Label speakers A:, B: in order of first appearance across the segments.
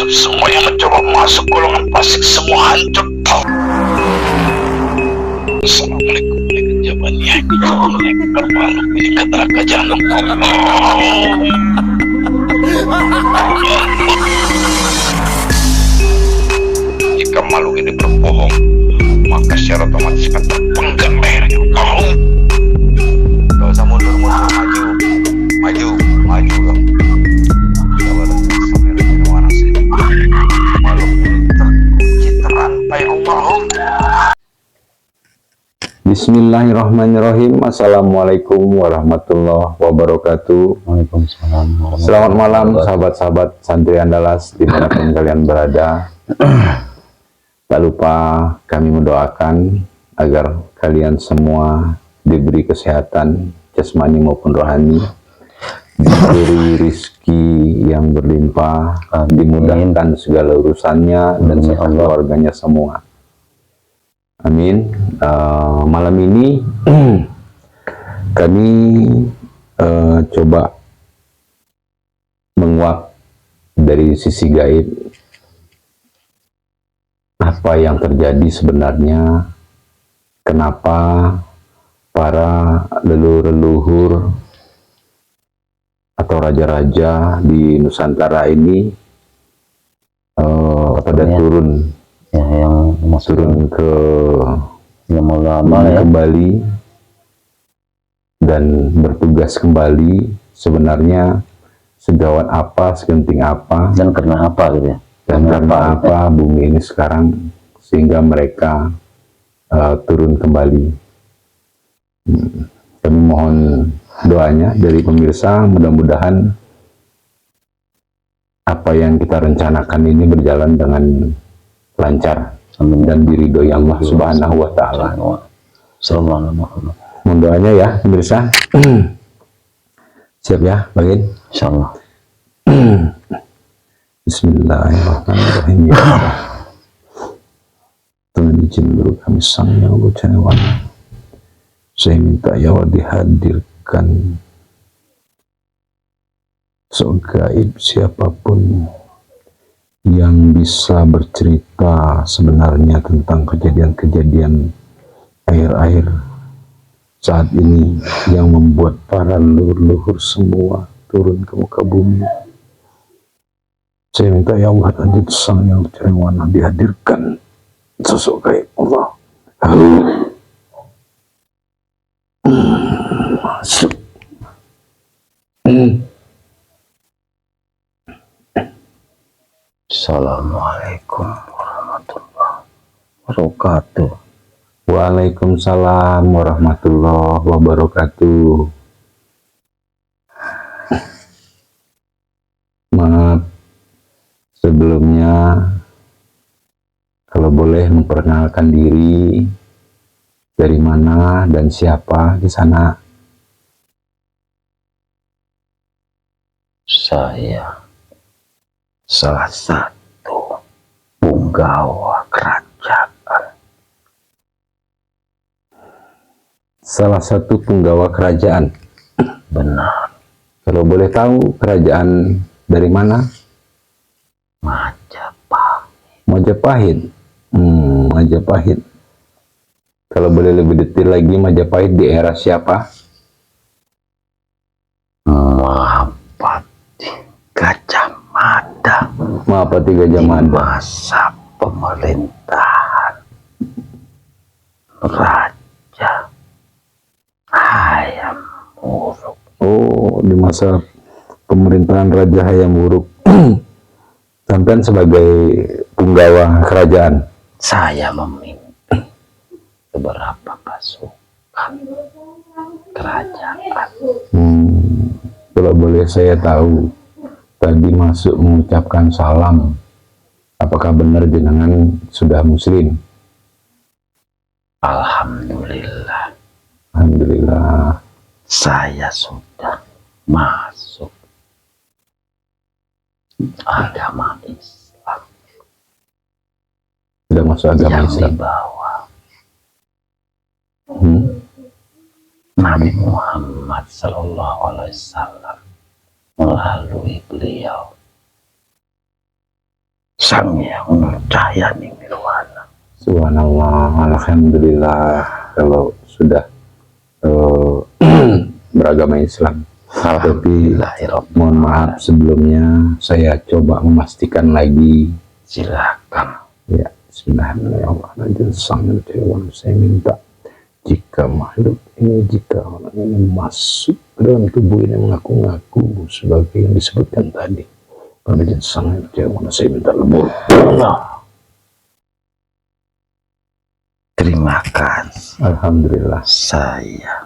A: Semua yang mencoba masuk golongan fasik semua hancur. Assalamualaikum warahmatullahi wabarakatuh. Ini kata neraka jahanam. Jika makhluk ini berbohong, maka secara otomatis akan terpenggal lehernya. Gak usah mundur, maju. Makhluk ini terkunci terantai Allah.
B: Bismillahirrahmanirrahim. Assalamualaikum warahmatullahi wabarakatuh.
C: Waalaikumsalam.
B: Selamat malam sahabat-sahabat santri Andalas dimanapun kalian berada. Tak lupa kami mendoakan agar kalian semua diberi kesehatan jasmani maupun rohani, diberi rizki yang berlimpah, dimudahkan segala urusannya dan sehat keluarganya semua. Amin. Malam ini kami coba menguak dari sisi gaib apa yang terjadi sebenarnya, kenapa para leluhur atau raja-raja di Nusantara ini pada turun
C: Ya, yang
B: turun ke
C: lama-lama ya.
B: kembali dan bertugas kembali, sebenarnya segawat apa, segenting apa,
C: Dan karena apa gitu ya?
B: dan karena apa bumi ini sekarang sehingga mereka turun kembali. Kami mohon doanya dari pemirsa, mudah-mudahan apa yang kita rencanakan ini berjalan dengan lancar dan diridhoi Allah Subhanahu wa Ta'ala.
C: Assalamualaikum.
B: Mohon doanya ya pemirsa. Siap ya, Bagin?
C: Insyaallah.
B: Bismillahirrahmanirrahim. Ya Allah, Tuhan izin dulu kami sang yang bercenewan. Saya minta ya Allah dihadirkan segaib siapapun yang bisa bercerita sebenarnya tentang kejadian-kejadian akhir-akhir saat ini yang membuat para leluhur semua turun ke muka bumi. Saya minta ya Allah Adil Sang yang Cerewana dihadirkan sosok gaib Allah. Masuk.
C: Assalamualaikum warahmatullahi wabarakatuh.
B: Waalaikumsalam warahmatullahi wabarakatuh. Maaf sebelumnya, kalau boleh memperkenalkan diri, dari mana dan siapa di sana?
C: Saya salah satu punggawa kerajaan.
B: Salah satu punggawa kerajaan.
C: Benar.
B: Kalau boleh tahu kerajaan dari mana?
C: Majapahit.
B: Majapahit. Majapahit. Kalau boleh lebih detail lagi, Majapahit di era siapa?
C: Mahapati Gajah Mada.
B: Mahapati Gajah
C: Di
B: Mada.
C: masa pemerintahan Raja Hayam Wuruk.
B: Oh, di masa pemerintahan Raja Hayam Wuruk. Sampai sebagai punggawa kerajaan.
C: Saya memimpin beberapa pasukan kerajaan.
B: Kalau boleh saya tahu, tadi masuk mengucapkan salam. Apakah benar jenengan sudah muslim?
C: Alhamdulillah.
B: Alhamdulillah.
C: Saya sudah masuk agama Islam.
B: Sudah masuk agama
C: yang
B: Islam.
C: dibawa Nabi Muhammad Sallallahu Alaihi Wasallam melalui beliau. Sang Hyang Cahyani Nirwana.
B: Subhanallah, alhamdulillah kalau sudah beragama Islam. Tapi mohon maaf sebelumnya saya coba memastikan lagi.
C: Silakan.
B: Ya, Bismillahirrahmanirrahim. Saya minta jika makhluk ini, jika orang ini masuk ke dalam tubuh ini mengaku-ngaku sebagai yang disebutkan tadi, kemudian saya minta lebur.
C: Terima kasih.
B: Alhamdulillah.
C: Saya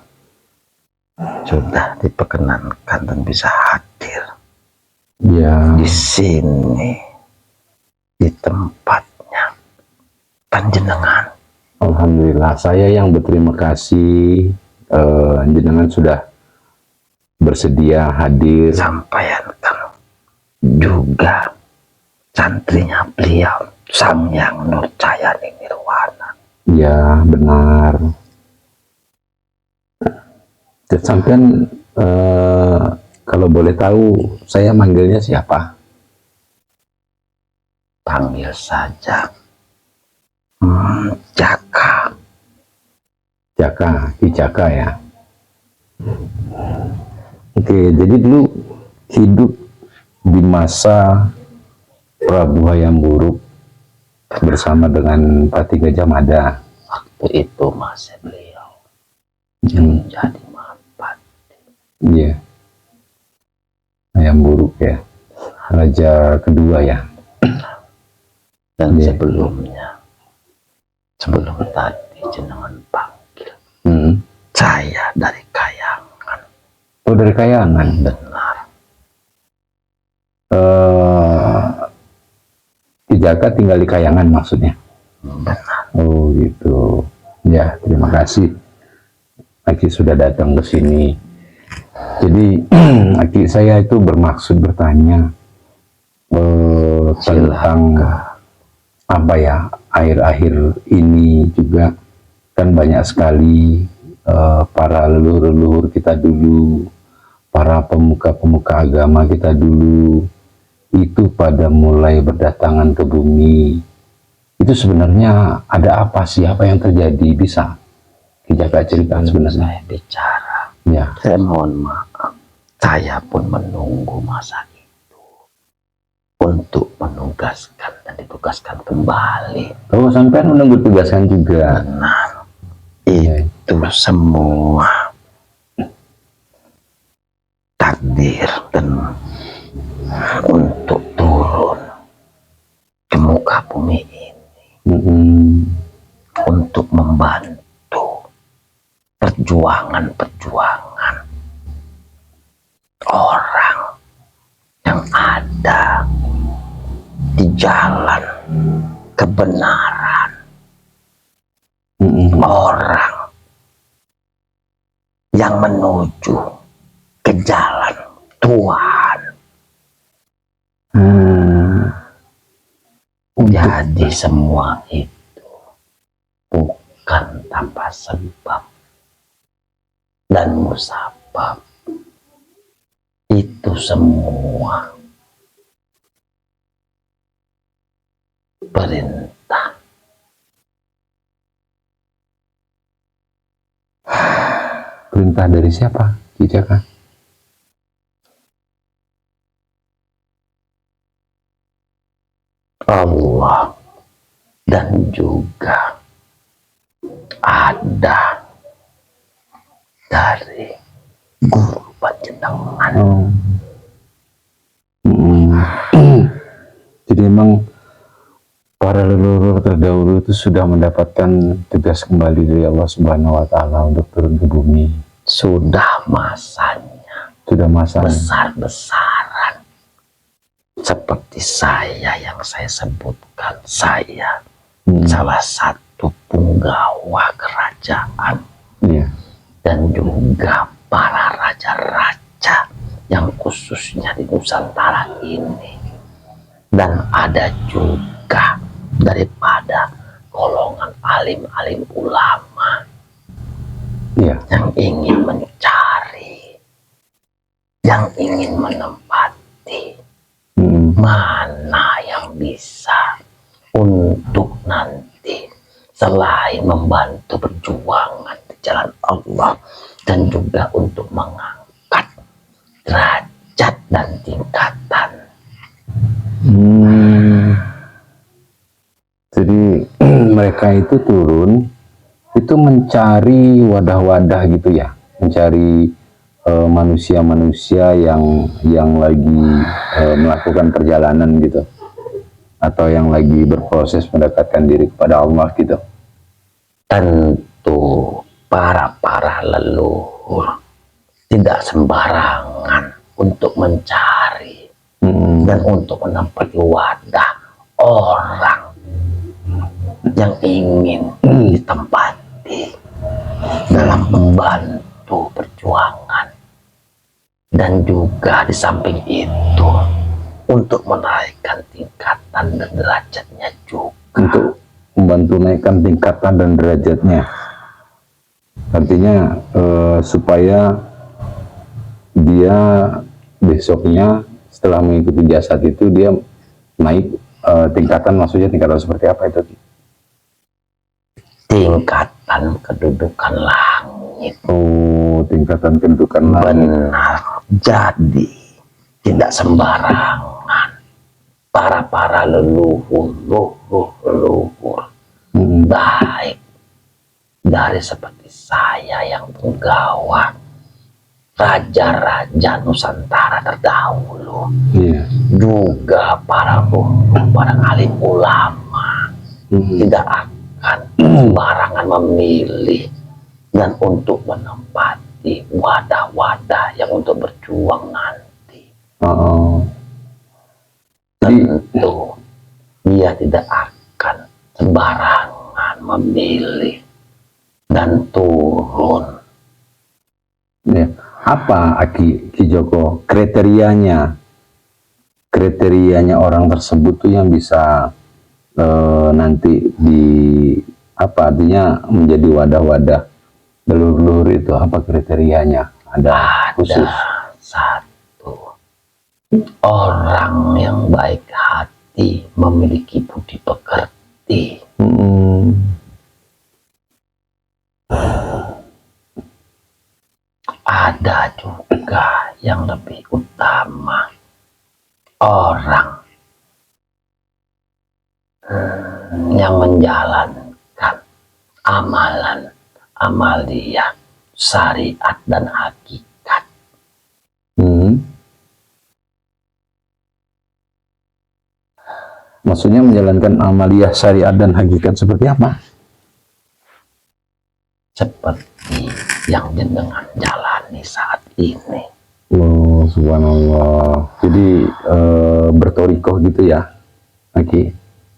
C: sudah diperkenankan dan bisa hadir
B: Ya,
C: di sini, di tempatnya panjenengan.
B: alhamdulillah. Saya yang berterima kasih. Jenengan sudah bersedia hadir.
C: Sampaikan juga santrinya beliau, Sang Hyang Nur Cahyani Nirwana.
B: Ya, benar. Sampean kalau boleh tahu saya manggilnya siapa?
C: Panggil saja Jaka.
B: Jaka, Ki Jaka ya. Oke, jadi dulu hidup di masa Prabu Hayam Wuruk bersama dengan Pati Gajah Mada.
C: Waktu itu masih beliau menjadi mapat.
B: Iya. Hayam Wuruk ya. Raja kedua ya.
C: Dan
B: Iya.
C: sebelum tadi jenengan panggil saya dari Kayangan.
B: Oh, dari Kayangan.
C: Benar.
B: Ki Jaka tinggal di Kayangan maksudnya.
C: Benar.
B: Oh gitu. Ya, terima kasih. Aki sudah datang ke sini. Jadi Aki saya itu bermaksud bertanya tentang apa ya, akhir-akhir ini juga kan banyak sekali para leluhur-leluhur kita dulu, para pemuka-pemuka agama kita dulu itu pada mulai berdatangan ke bumi. Itu sebenarnya ada apa sih, apa yang terjadi? Bisa Ki Jaka cerita sebenarnya?
C: Saya bicara.
B: Ya.
C: Saya mohon maaf. Saya pun menunggu masa itu untuk menugaskan dan ditugaskan kembali.
B: Oh, sampai menunggu tugaskan juga.
C: Benar. Itu semua takdir dan untuk turun ke muka bumi ini untuk membantu perjuangan-perjuangan orang yang ada di jalan kebenaran, orang yang menuju ke jalan Tuhan. Jadi semua itu bukan tanpa sebab dan musabab. Itu semua perintah.
B: Perintah dari siapa, Ki Jaka?
C: Allah, dan juga ada dari guru panjenengan.
B: Jadi memang para leluhur terdahulu itu sudah mendapatkan tugas kembali dari Allah Subhanahu wa Ta'ala untuk turun ke bumi.
C: Sudah masanya,
B: Sudah masanya.
C: besar-besaran. Seperti saya yang saya sebutkan, saya salah satu punggawa kerajaan.
B: Iya.
C: Dan juga para raja-raja yang khususnya di Nusantara ini. Dan ada juga daripada golongan alim-alim ulama
B: Iya.
C: yang ingin mencari, yang ingin menempati mana yang bisa untuk nanti selain membantu perjuangan di jalan Allah dan juga untuk mengangkat derajat dan tingkatan.
B: Jadi mereka itu turun itu mencari wadah-wadah gitu ya, mencari manusia-manusia yang lagi melakukan perjalanan gitu, atau yang lagi berproses mendekatkan diri kepada Allah gitu.
C: Tentu para leluhur tidak sembarangan untuk mencari dan untuk menempati wadah orang yang ingin ditempati dalam membantu perjuangan, dan juga di samping itu untuk menaikkan tingkatan dan derajatnya juga.
B: Untuk membantu naikkan tingkatan dan derajatnya, artinya supaya dia besoknya setelah mengikuti jasad itu dia naik tingkatan. Maksudnya tingkatan seperti apa itu?
C: Tingkatan kedudukan langit.
B: Oh, tingkatan kedudukan langit.
C: Benar. Jadi tidak sembarangan para leluhur baik dari seperti saya yang penggawa raja-raja Nusantara terdahulu, juga para alim ulama tidak akan sembarangan memilih dan untuk menempati wadah-wadah yang untuk berjuang nanti. Tentu dia tidak akan sembarangan memilih dan turun.
B: Ya. Apa Ki Joko kriterianya orang tersebut tuh yang bisa nanti artinya menjadi wadah-wadah leluhur itu? Apa kriterianya? Ada khusus?
C: Satu, orang yang baik hati, memiliki budi pekerti. Ada juga yang lebih utama, orang yang menjalankan amalan amaliyah, syariat dan hakikat.
B: Maksudnya menjalankan amaliyah, syariat dan hakikat seperti apa?
C: Seperti yang jenengan jalani saat ini.
B: Oh, subhanallah. Jadi bertorikoh gitu ya, Aki?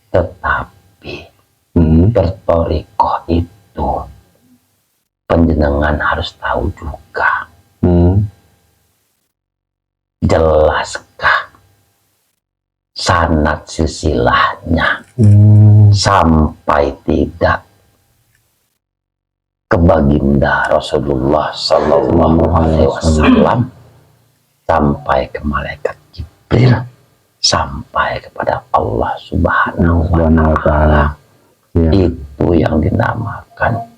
C: Tetapi bertorikoh itu penjenengan harus tahu juga. Jelaskah sanad silsilahnya sampai tidak ke baginda Rasulullah Sallallahu Alaihi Wasallam, sampai ke malaikat Jibril, sampai kepada Allah Subhanahu wa Ta'ala. Itu yang dinamakan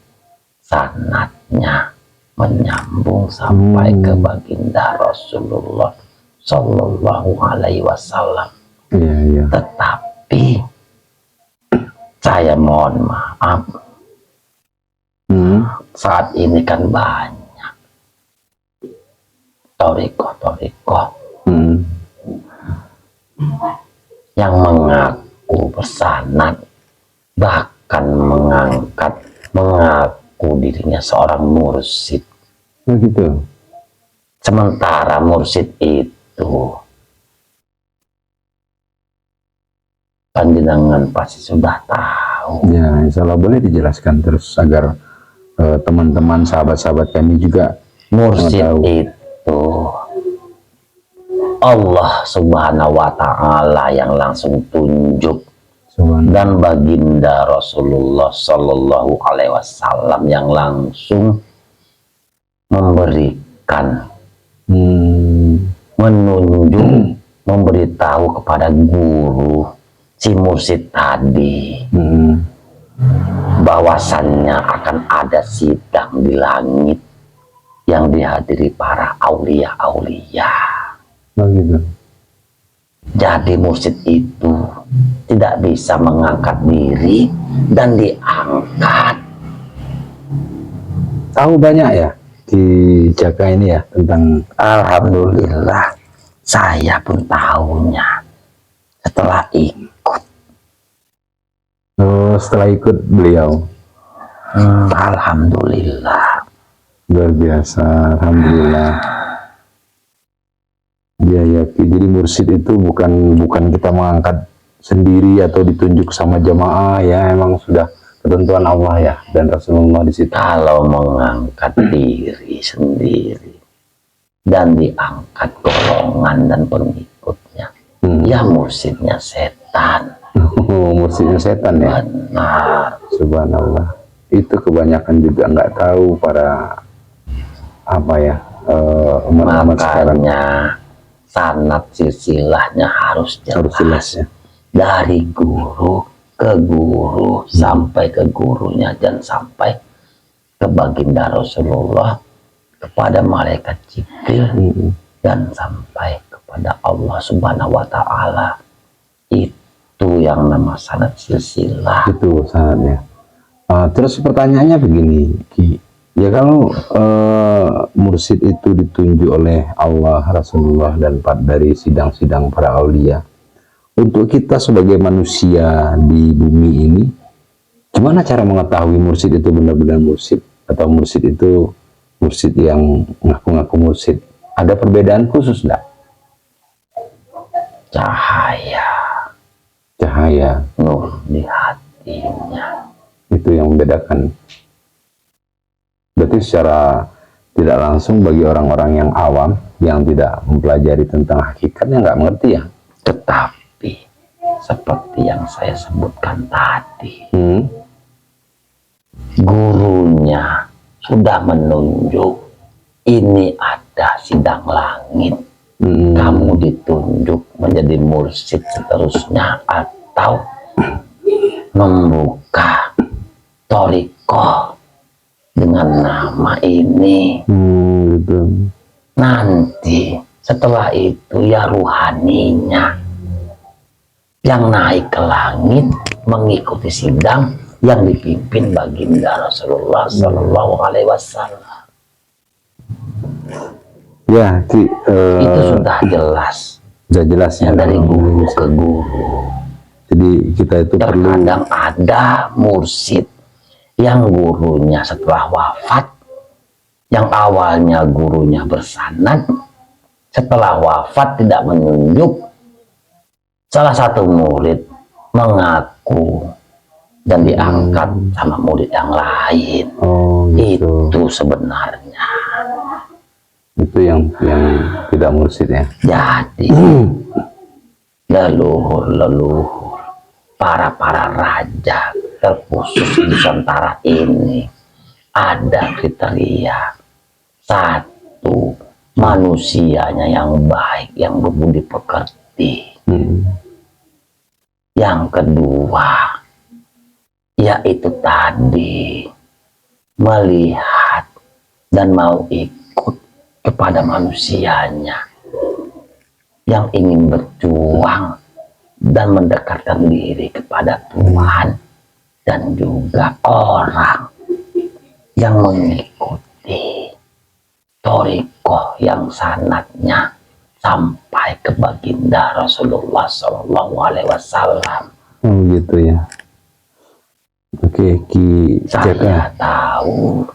C: sanadnya menyambung sampai ke baginda Rasulullah Sallallahu Alaihi Wasallam. Tetapi saya mohon maaf, saat ini kan banyak torikoh yang mengaku bersanad, bahkan mengaku dirinya seorang mursyid.
B: Begitu.
C: Sementara mursyid itu panjenengan pasti sudah tahu.
B: Ya, insya Allah boleh dijelaskan terus agar teman-teman, sahabat-sahabat kami juga
C: mursyid itu Allah Subhanahu wa Ta'ala yang langsung tunjuk, dan baginda Rasulullah Sallallahu Alaihi Wasallam yang langsung memberikan, menunjuk, memberitahu kepada guru si mursyid tadi bahwasannya akan ada sidang di langit yang dihadiri para aulia-aulia.
B: Begitu.
C: Jadi mursyid itu tidak bisa mengangkat diri dan diangkat.
B: Tahu banyak ya di Jaga ini ya tentang.
C: Alhamdulillah, saya pun tahunya setelah ikut.
B: Oh, setelah ikut beliau.
C: Alhamdulillah.
B: Luar biasa, alhamdulillah. Ya, ya. Jadi mursyid itu bukan kita mengangkat sendiri atau ditunjuk sama jamaah ya, emang sudah ketentuan Allah ya dan Rasulullah di situ.
C: Kalau mengangkat diri sendiri dan diangkat golongan dan pengikutnya, ya mursyidnya setan.
B: Oh, mursyidnya setan ya.
C: Benar.
B: Subhanallah. Itu kebanyakan juga nggak tahu para umat-umat sekarang.
C: Makanya sanad silsilahnya harus
B: Harus jelas ya.
C: dari guru ke guru sampai ke gurunya dan sampai ke baginda Rasulullah, kepada malaikat Jibril dan sampai kepada Allah Subhanahu wa taala. Itu yang nama sanad silsilah.
B: Itu sanadnya. Terus pertanyaannya begini, Ki. Ya kalau mursyid itu ditunjuk oleh Allah, Rasulullah dan dari sidang-sidang para aulia, untuk kita sebagai manusia di bumi ini, gimana cara mengetahui mursyid itu benar-benar mursyid atau mursyid itu mursyid yang ngaku-ngaku mursyid? Ada perbedaan khusus enggak? Cahaya
C: Nur di hatinya.
B: itu yang membedakan. Berarti secara tidak langsung bagi orang-orang yang awam yang tidak mempelajari tentang hakikatnya nggak mengerti ya.
C: Tetapi seperti yang saya sebutkan tadi, gurunya sudah menunjuk ini ada sidang langit. Kamu ditunjuk menjadi mursyid seterusnya atau membuka thariqah dengan nama ini.
B: Gitu.
C: Nanti setelah itu ya ruhaninya yang naik ke langit mengikuti sidang yang dipimpin baginda Rasulullah Shallallahu Alaihi Wasallam.
B: Ya,
C: Itu sudah jelas.
B: sudah jelas ya
C: Dari guru ke guru.
B: Jadi kita itu perlu.
C: Terkadang ada mursyid yang gurunya setelah wafat, yang awalnya gurunya bersanad, setelah wafat tidak menunjuk. Salah satu murid mengaku dan diangkat sama murid yang lain.
B: Oh, gitu.
C: Itu sebenarnya.
B: Itu yang tidak mursyid ya.
C: Jadi leluhur para raja terkhusus di Nusantara ini ada kriteria. Satu, manusianya yang baik, yang berbudi pekerti. Yang kedua, yaitu tadi melihat dan mau ikut kepada manusianya yang ingin berjuang dan mendekatkan diri kepada Tuhan, dan juga orang yang mengikuti thariqah yang sanadnya sampai ke baginda Rasulullah Shallallahu Alaihi Wasallam.
B: Oh gitu ya. Oke, Ki
C: Saya tahu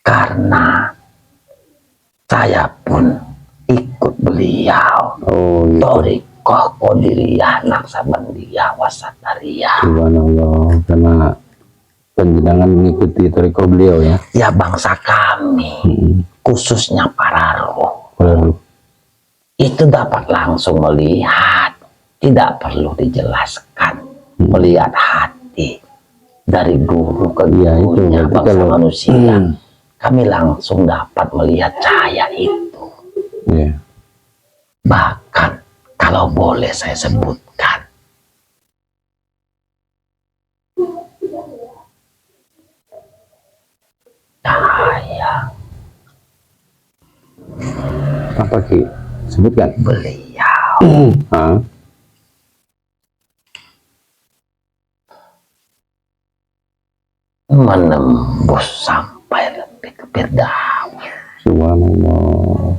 C: karena saya pun ikut beliau.
B: Oh gitu.
C: Thariqah Qadiriyah Naksabandiyah Wasatariyah.
B: Subhanallah, karena penjenengan mengikuti thariqah beliau ya.
C: Ya bangsa kami, khususnya para roh. Itu dapat langsung melihat, tidak perlu dijelaskan. Melihat hati dari guru ke gurunya, bangsa manusia. Kami langsung dapat melihat cahaya itu. Bahkan kalau boleh saya sebutkan,
B: Apa Ki? Sebutkan.
C: Beliau
B: Hah?
C: menembus sampai lebih ke Firdaus.
B: Subhanallah.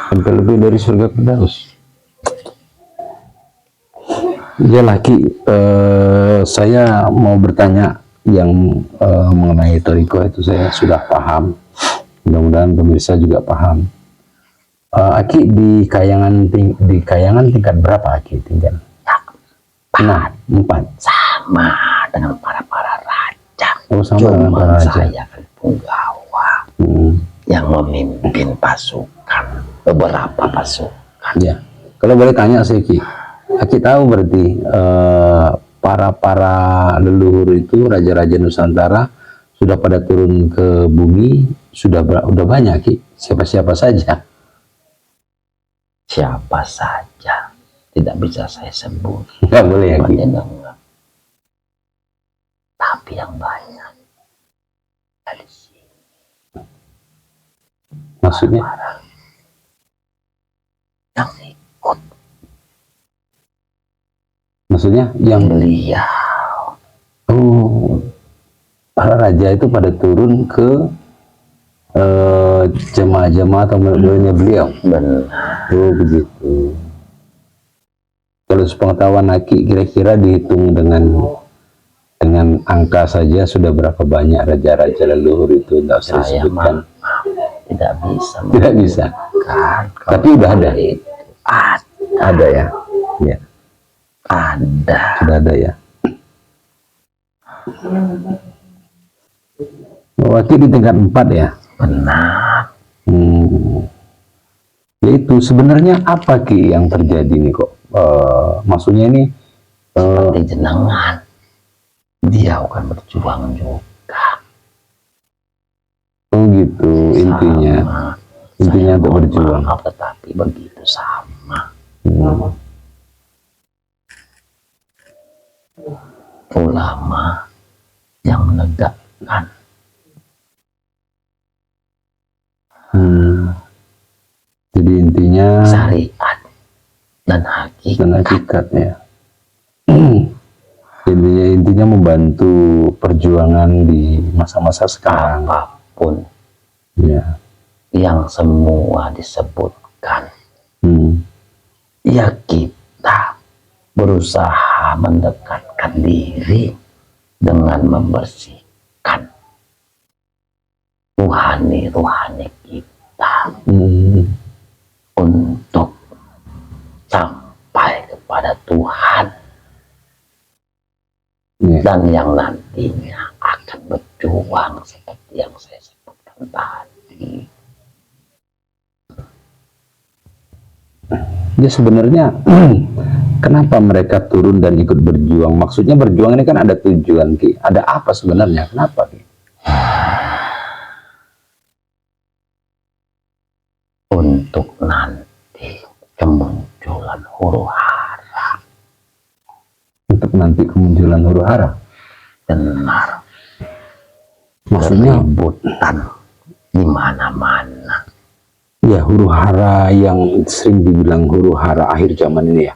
B: Sampai lebih dari surga Firdaus. Ya laki, saya mau bertanya yang mengenai Toriko itu saya sudah paham. Mudah-mudahan pemirsa juga paham. Aki di kayangan tingkat berapa Aki tinggal?
C: Ya,
B: 4.
C: sama dengan para raja.
B: Oh, sama dengan para raja.
C: Saya kan punggawa yang memimpin pasukan, beberapa pasukan.
B: Ya, kalau boleh tanya saya Aki tahu berarti para leluhur itu raja-raja Nusantara sudah pada turun ke bumi udah banyak Ki. Siapa saja?
C: Siapa saja tidak bisa saya sebut.
B: Nggak boleh ya Ki.
C: Tapi yang banyak dari sini.
B: Maksudnya?
C: Yang ikut.
B: Maksudnya yang
C: beliau.
B: Oh, para raja itu pada turun ke jemaah-jemaah atau murid-muridnya beliau.
C: Benar.
B: Oh begitu. Kalau sepengetahuan Aki, kira-kira dihitung dengan angka saja sudah berapa banyak raja-raja leluhur itu? Tidak usah disebutkan.
C: Tidak bisa.
B: Tidak bisa. Tapi udah ada. Ada ya. Ya.
C: Ada.
B: Sudah ada ya. Aki di tingkat 4 ya.
C: Benar.
B: Yaitu sebenarnya apa Ki yang terjadi nih kok? Maksudnya ini
C: seperti jenengan, dia akan berjuang juga.
B: Oh gitu intinya. Intinya untuk berjuang.
C: Maaf, tetapi begitu sama. Ulama yang menegakkan.
B: Jadi intinya
C: syariat dan hakikat
B: ya. Intinya membantu perjuangan di masa-masa sekarang.
C: Apapun
B: ya.
C: Yang semua disebutkan, ya kita berusaha mendekatkan diri dengan membersihkan ruhani kita untuk sampai kepada Tuhan dan yang nantinya akan berjuang seperti yang saya sebutkan tadi.
B: Ya sebenarnya kenapa mereka turun dan ikut berjuang? Maksudnya berjuang ini kan ada tujuan Ki. Ada apa sebenarnya? Kenapa Ki?
C: Untuk nanti kemunculan huru hara.
B: Untuk nanti kemunculan huru hara?
C: Benar.
B: Maksudnya
C: keributan di mana-mana.
B: Ya huru hara yang sering dibilang huru hara akhir zaman ini ya.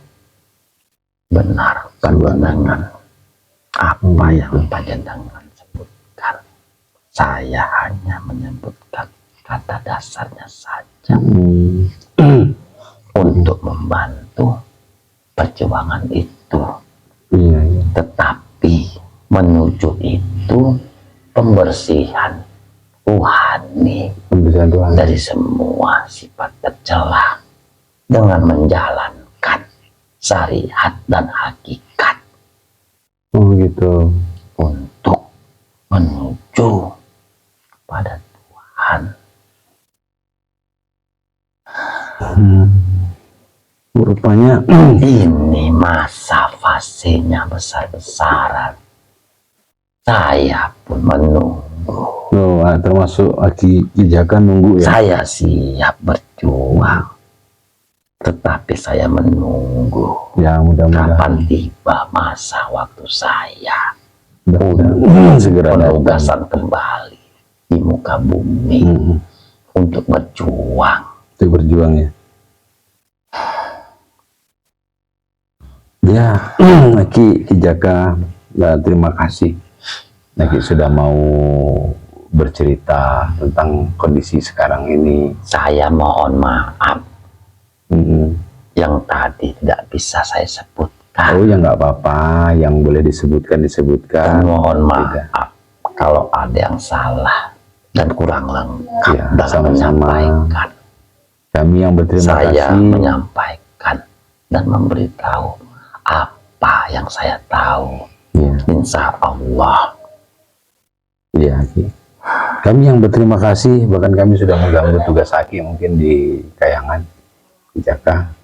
C: Benar, panjenengan apa yang panjenengan sebutkan. Saya hanya menyebutkan kata dasarnya saja untuk membantu perjuangan itu. Tetapi menuju itu pembersihan rohani dari semua sifat tercela dengan menjalankan syariat dan hakikat.
B: Oh gitu.
C: Untuk menuju pada Tuhan.
B: Rupanya
C: ini masa fasenya besar-besaran. Saya pun menunggu.
B: Oh, termasuk Aki Kijaka nunggu ya?
C: Saya siap berjuang. Tetapi saya menunggu.
B: Ya mudah-mudahan.
C: Kapan tiba masa waktu saya.
B: Segera
C: penugasan kembali di muka bumi. Untuk berjuang
B: untuk berjuang ya. Ya, Ki Jaka, terima kasih. Ki sudah mau bercerita tentang kondisi sekarang ini.
C: Saya mohon maaf
B: Mm-mm.
C: yang tadi tidak bisa saya sebutkan.
B: Oh ya nggak apa-apa, yang boleh disebutkan
C: Dan
B: disebutkan.
C: mohon
B: Tidak.
C: maaf kalau ada yang salah dan kurang lengkap
B: Ya,
C: dalam
B: sama-sama.
C: menyampaikan.
B: Kami yang berterima
C: Saya
B: kasih.
C: menyampaikan dan memberitahu apa yang saya tahu.
B: Ya,
C: Insya Allah.
B: ya, Ki. Kami yang berterima kasih, bahkan kami sudah mengganggu tugas Aki mungkin di Kayangan, Ki Jaka.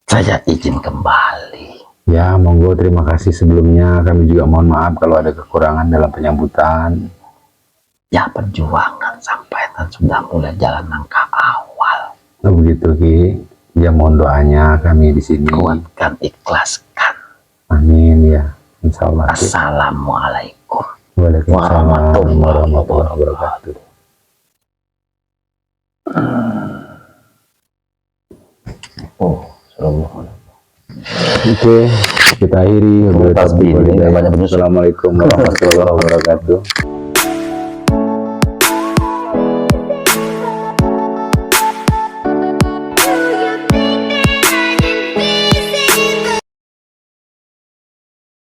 C: Saya izin kembali.
B: Ya, monggo, terima kasih sebelumnya. Kami juga mohon maaf kalau ada kekurangan dalam penyambutan.
C: Ya, perjuangan sampai dan sudah mulai jalan langkah awal.
B: Nah, begitu Ki. Ya, mohon doanya kami di sini.
C: Kuatkan, ikhlaskan.
B: Amin ya. Insya Allah. Ki.
C: Assalamualaikum
B: Waalaikumsalam
C: warahmatullahi
B: warahmatullahi wabarakatuh.
C: Oh,
B: Oke, kita akhiri.
C: Tasbih ini banyak
B: Assalamualaikum warahmatullahi wabarakatuh.